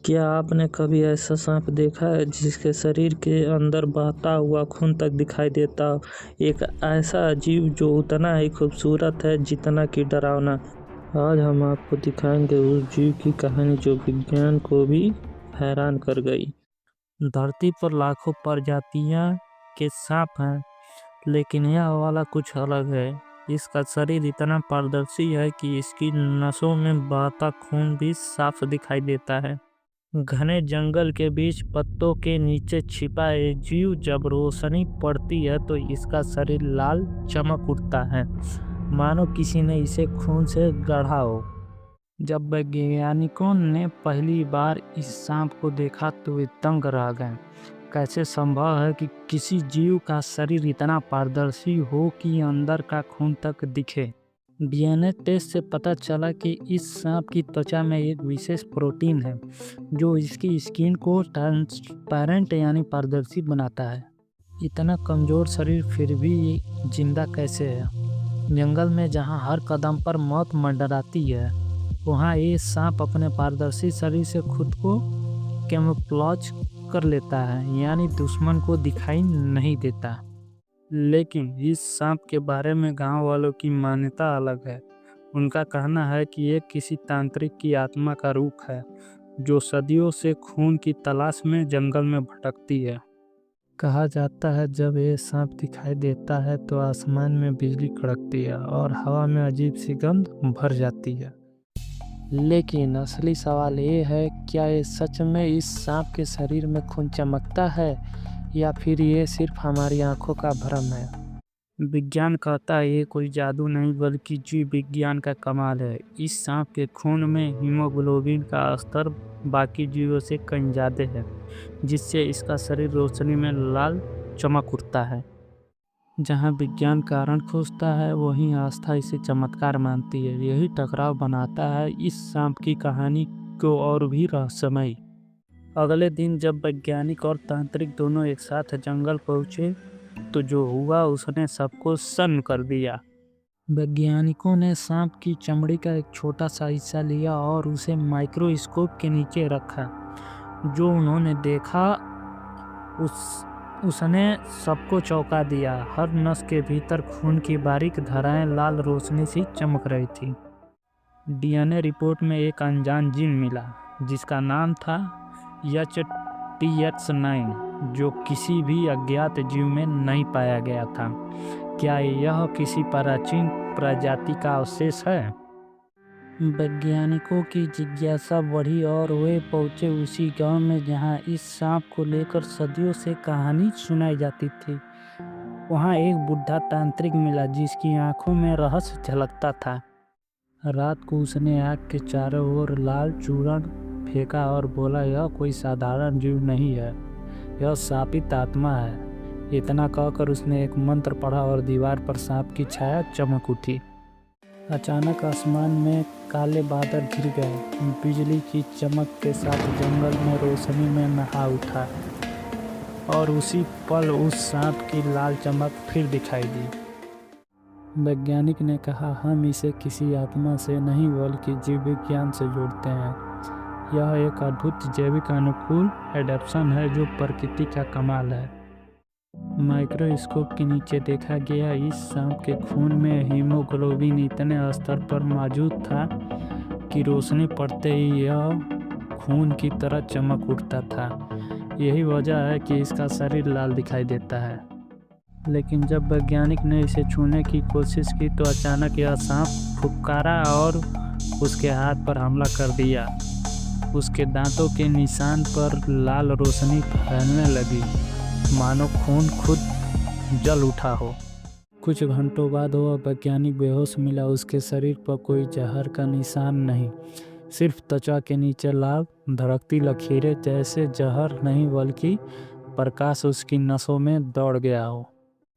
क्या आपने कभी ऐसा सांप देखा है जिसके शरीर के अंदर बहता हुआ खून तक दिखाई देता हो? एक ऐसा अजीब जो उतना ही खूबसूरत है जितना कि डरावना। आज हम आपको दिखाएंगे उस जीव की कहानी जो विज्ञान को भी हैरान कर गई। धरती पर लाखों प्रजातियां के सांप हैं, लेकिन यह वाला कुछ अलग है। इसका शरीर इतना पारदर्शी है कि इसकी नसों में बहता खून भी साफ दिखाई देता है। घने जंगल के बीच पत्तों के नीचे छिपा ये जीव जब रोशनी पड़ती है तो इसका शरीर लाल चमक उठता है, मानो किसी ने इसे खून से गढ़ा हो। जब वैज्ञानिकों ने पहली बार इस सांप को देखा तो वे दंग रह गए। कैसे संभव है कि किसी जीव का शरीर इतना पारदर्शी हो कि अंदर का खून तक दिखे। डीएनए टेस्ट से पता चला कि इस सांप की त्वचा में एक विशेष प्रोटीन है जो इसकी स्किन को ट्रांसपेरेंट यानी पारदर्शी बनाता है। इतना कमजोर शरीर फिर भी ये जिंदा कैसे है? जंगल में जहाँ हर कदम पर मौत मंडराती है, वहाँ ये सांप अपने पारदर्शी शरीर से खुद को कैमोफ्लेज कर लेता है, यानी दुश्मन को दिखाई नहीं देता। लेकिन इस सांप के बारे में गांव वालों की मान्यता अलग है। उनका कहना है कि ये किसी तांत्रिक की आत्मा का रूप है जो सदियों से खून की तलाश में जंगल में भटकती है। कहा जाता है जब ये सांप दिखाई देता है तो आसमान में बिजली कड़कती है और हवा में अजीब सी गंध भर जाती है। लेकिन असली सवाल ये है, क्या ये सच में इस सांप के शरीर में खून चमकता है या फिर ये सिर्फ हमारी आंखों का भ्रम है? विज्ञान कहता है ये कोई जादू नहीं बल्कि जीव विज्ञान का कमाल है। इस सांप के खून में हीमोग्लोबिन का स्तर बाकी जीवों से कहीं ज्यादा है, जिससे इसका शरीर रोशनी में लाल चमक उठता है। जहाँ विज्ञान कारण खोजता है वहीं आस्था इसे चमत्कार मानती है। यही टकराव बनाता है इस सांप की कहानी को और भी रहस्यमय। अगले दिन जब वैज्ञानिक और तांत्रिक दोनों एक साथ जंगल पहुंचे तो जो हुआ उसने सबको सन्न कर दिया। वैज्ञानिकों ने सांप की चमड़ी का एक छोटा सा हिस्सा लिया और उसे माइक्रोस्कोप के नीचे रखा। जो उन्होंने देखा उसने सबको चौंका दिया। हर नस के भीतर खून की बारीक धाराएं लाल रोशनी से चमक रही थी। डीएनए रिपोर्ट में एक अनजान जीन मिला जिसका नाम था HTX9, जो किसी भी अज्ञात जीव में नहीं पाया गया था। क्या यह किसी प्राचीन प्रजाति का अवशेष है? वैज्ञानिकों की जिज्ञासा बढ़ी और वे पहुंचे उसी गांव में जहां इस सांप को लेकर सदियों से कहानी सुनाई जाती थी। वहां एक बुढ़ा तांत्रिक मिला जिसकी आंखों में रहस्य झलकता था। रात को उसने आग के चारों ओर लाल चूर्ण फेंका और बोला, यह कोई साधारण जीव नहीं है, यह शापित आत्मा है। इतना कहकर उसने एक मंत्र पढ़ा और दीवार पर सांप की छाया चमक उठी। अचानक आसमान में काले बादल घिर गए। बिजली की चमक के साथ जंगल में रोशनी में नहा उठा और उसी पल उस सांप की लाल चमक फिर दिखाई दी। वैज्ञानिक ने कहा, हम इसे किसी आत्मा से नहीं बल्कि जीव विज्ञान से जोड़ते हैं। यह एक अद्भुत जैविक अनुकूल एडेप्शन है जो प्रकृति का कमाल है। माइक्रोस्कोप के नीचे देखा गया इस सांप के खून में हीमोग्लोबिन इतने स्तर पर मौजूद था कि रोशनी पड़ते ही यह खून की तरह चमक उठता था। यही वजह है कि इसका शरीर लाल दिखाई देता है। लेकिन जब वैज्ञानिक ने इसे छूने की कोशिश की तो अचानक यह सांप फुफकारा और उसके हाथ पर हमला कर दिया। उसके दांतों के निशान पर लाल रोशनी फैलने लगी, मानो खून खुद जल उठा हो। कुछ घंटों बाद वह वैज्ञानिक बेहोश मिला। उसके शरीर पर कोई जहर का निशान नहीं, सिर्फ त्वचा के नीचे लाल धड़कती लकीरें, जैसे जहर नहीं बल्कि प्रकाश उसकी नसों में दौड़ गया हो।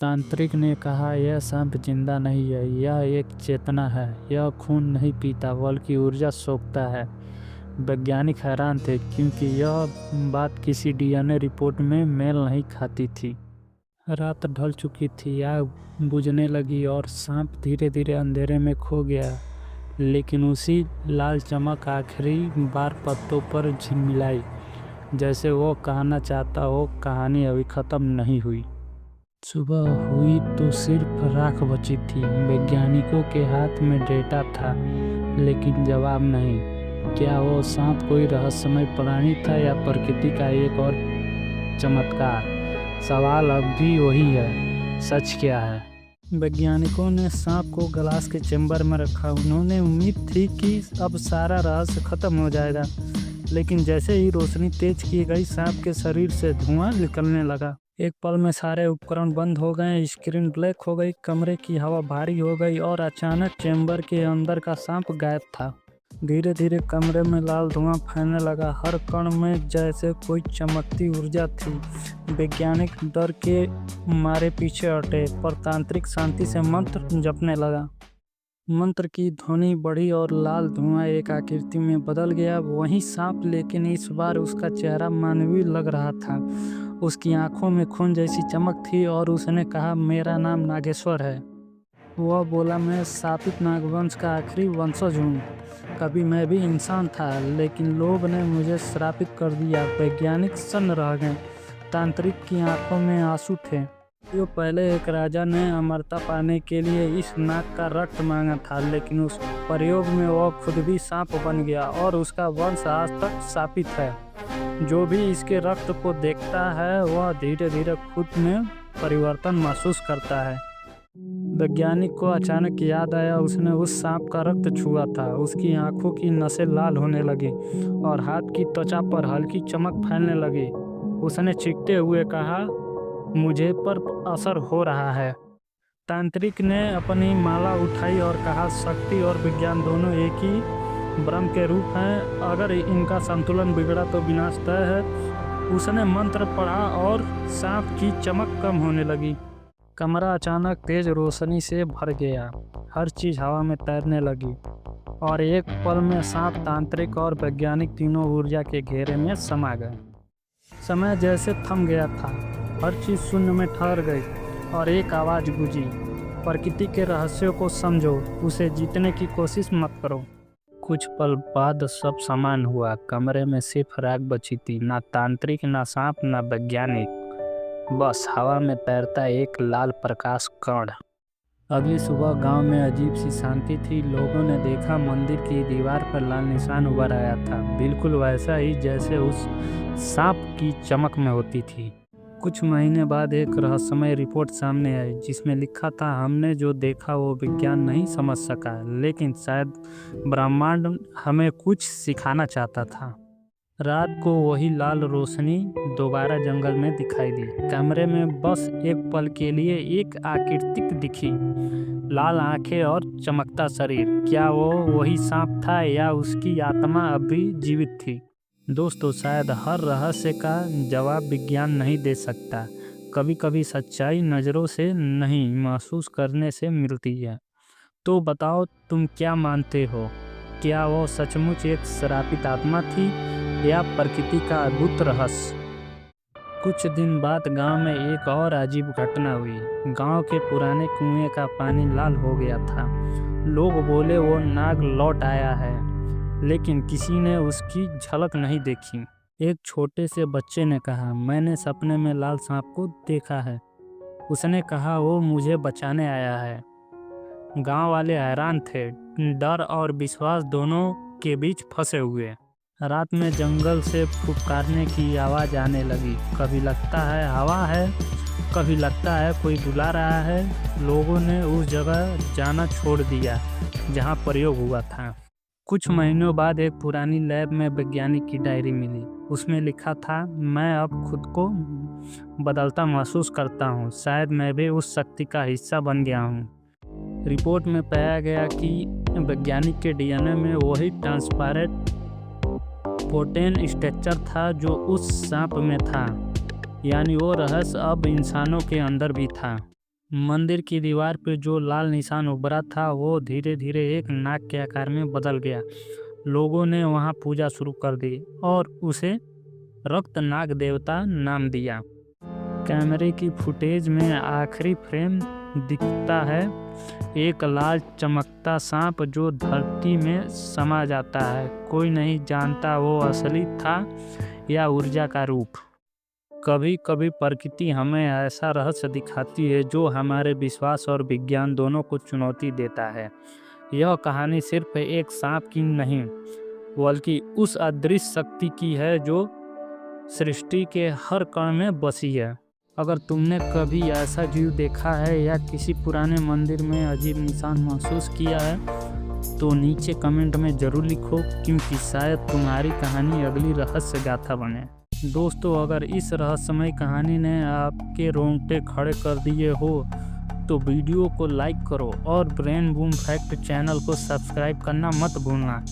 तांत्रिक ने कहा, यह सांप जिंदा नहीं है, यह एक चेतना है। यह खून नहीं पीता बल्कि ऊर्जा सोखता है। वैज्ञानिक हैरान थे क्योंकि यह बात किसी डीएनए रिपोर्ट में मेल नहीं खाती थी। रात ढल चुकी थी, आग बुझने लगी और सांप धीरे धीरे अंधेरे में खो गया। लेकिन उसी लाल चमक आखिरी बार पत्तों पर झिलमिलाई, जैसे वो कहना चाहता हो कहानी अभी ख़त्म नहीं हुई। सुबह हुई तो सिर्फ राख बची थी। वैज्ञानिकों के हाथ में डेटा था, लेकिन जवाब नहीं। क्या वो सांप कोई रहस्यमय प्राणी था या प्रकृति का एक और चमत्कार? सवाल अब भी वही है, सच क्या है? वैज्ञानिकों ने सांप को ग्लास के चैम्बर में रखा। उन्होंने उम्मीद थी कि अब सारा रहस्य खत्म हो जाएगा, लेकिन जैसे ही रोशनी तेज की गई, सांप के शरीर से धुआं निकलने लगा। एक पल में सारे उपकरण बंद हो गए, स्क्रीन ब्लैक हो गई, कमरे की हवा भारी हो गई और अचानक चैम्बर के अंदर का सांप गायब था। धीरे धीरे कमरे में लाल धुआं फैलने लगा, हर कण में जैसे कोई चमकती ऊर्जा थी। वैज्ञानिक डर के मारे पीछे हटे, पर तांत्रिक शांति से मंत्र जपने लगा। मंत्र की ध्वनि बढ़ी और लाल धुआं एक आकृति में बदल गया, वही सांप, लेकिन इस बार उसका चेहरा मानवीय लग रहा था। उसकी आंखों में खून जैसी चमक थी और उसने कहा, मेरा नाम नागेश्वर है। वह बोला, मैं शापित नागवंश का आखिरी वंशज हूँ। कभी मैं भी इंसान था, लेकिन लोग ने मुझे श्रापित कर दिया। वैज्ञानिक सन्न रह गए। तांत्रिक की आंखों में आंसू थे। जो पहले एक राजा ने अमरता पाने के लिए इस नाग का रक्त मांगा था, लेकिन उस प्रयोग में वह खुद भी सांप बन गया और उसका वंश आज तक शापित है। जो भी इसके रक्त को देखता है वह धीरे धीरे खुद में परिवर्तन महसूस करता है। वैज्ञानिक को अचानक याद आया, उसने उस सांप का रक्त छुआ था। उसकी आंखों की नसें लाल होने लगी और हाथ की त्वचा पर हल्की चमक फैलने लगी। उसने चीखते हुए कहा, मुझे पर असर हो रहा है। तांत्रिक ने अपनी माला उठाई और कहा, शक्ति और विज्ञान दोनों एक ही ब्रह्म के रूप हैं। अगर इनका संतुलन बिगड़ा तो विनाश तय है। उसने मंत्र पढ़ा और सांप की चमक कम होने लगी। कमरा अचानक तेज रोशनी से भर गया। हर चीज हवा में तैरने लगी और एक पल में सांप, तांत्रिक और वैज्ञानिक तीनों ऊर्जा के घेरे में समा गए। समय जैसे थम गया था। हर चीज शून्य में ठहर गई और एक आवाज गूंजी, प्रकृति के रहस्यों को समझो, उसे जीतने की कोशिश मत करो। कुछ पल बाद सब समान हुआ। कमरे में सिर्फ राख बची थी, ना तांत्रिक, ना सांप, ना वैज्ञानिक, बस हवा में तैरता एक लाल प्रकाश कण। अगली सुबह गांव में अजीब सी शांति थी। लोगों ने देखा मंदिर की दीवार पर लाल निशान उभर आया था, बिल्कुल वैसा ही जैसे उस सांप की चमक में होती थी। कुछ महीने बाद एक रहस्यमय रिपोर्ट सामने आई, जिसमें लिखा था, हमने जो देखा वो विज्ञान नहीं समझ सका, लेकिन शायद ब्रह्मांड हमें कुछ सिखाना चाहता था। रात को वही लाल रोशनी दोबारा जंगल में दिखाई दी। कमरे में बस एक पल के लिए एक आकृति दिखी, लाल आंखें और चमकता शरीर। क्या वो वही सांप था या उसकी आत्मा अभी जीवित थी? दोस्तों, शायद हर रहस्य का जवाब विज्ञान नहीं दे सकता। कभी कभी सच्चाई नज़रों से नहीं, महसूस करने से मिलती है। तो बताओ, तुम क्या मानते हो? क्या वो सचमुच एक श्रापित आत्मा थी या प्रकृति का अद्भुत रहस्य? कुछ दिन बाद गांव में एक और अजीब घटना हुई। गांव के पुराने कुएं का पानी लाल हो गया था। लोग बोले वो नाग लौट आया है, लेकिन किसी ने उसकी झलक नहीं देखी। एक छोटे से बच्चे ने कहा, मैंने सपने में लाल सांप को देखा है। उसने कहा, वो मुझे बचाने आया है। गांव वाले हैरान थे, डर और विश्वास दोनों के बीच फंसे हुए। रात में जंगल से फुफकारने की आवाज़ आने लगी। कभी लगता है हवा है, कभी लगता है कोई बुला रहा है। लोगों ने उस जगह जाना छोड़ दिया जहां प्रयोग हुआ था। कुछ महीनों बाद एक पुरानी लैब में वैज्ञानिक की डायरी मिली। उसमें लिखा था, मैं अब खुद को बदलता महसूस करता हूँ, शायद मैं भी उस शक्ति का हिस्सा बन गया हूँ। रिपोर्ट में पाया गया कि वैज्ञानिक के डीएनए में वही ट्रांसपेरेंट प्रोटीन स्ट्रक्चर था जो उस सांप में था, यानी वो रहस्य अब इंसानों के अंदर भी था। मंदिर की दीवार पर जो लाल निशान उभरा था वो धीरे धीरे एक नाग के आकार में बदल गया। लोगों ने वहां पूजा शुरू कर दी और उसे रक्त नाग देवता नाम दिया। कैमरे की फुटेज में आखिरी फ्रेम दिखता है एक लाल चमकता सांप जो धरती में समा जाता है। कोई नहीं जानता वो असली था या ऊर्जा का रूप। कभी कभी प्रकृति हमें ऐसा रहस्य दिखाती है जो हमारे विश्वास और विज्ञान दोनों को चुनौती देता है। यह कहानी सिर्फ एक सांप की नहीं बल्कि उस अदृश्य शक्ति की है जो सृष्टि के हर कण में बसी है। अगर तुमने कभी ऐसा जीव देखा है या किसी पुराने मंदिर में अजीब निशान महसूस किया है तो नीचे कमेंट में ज़रूर लिखो, क्योंकि शायद तुम्हारी कहानी अगली रहस्य गाथा बने। दोस्तों, अगर इस रहस्यमय कहानी ने आपके रोंगटे खड़े कर दिए हो तो वीडियो को लाइक करो और ब्रेन बूम फैक्ट चैनल को सब्सक्राइब करना मत भूलना,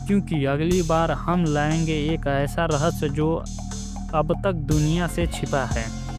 क्योंकि अगली बार हम लाएंगे एक ऐसा रहस्य जो अब तक दुनिया से छिपा है।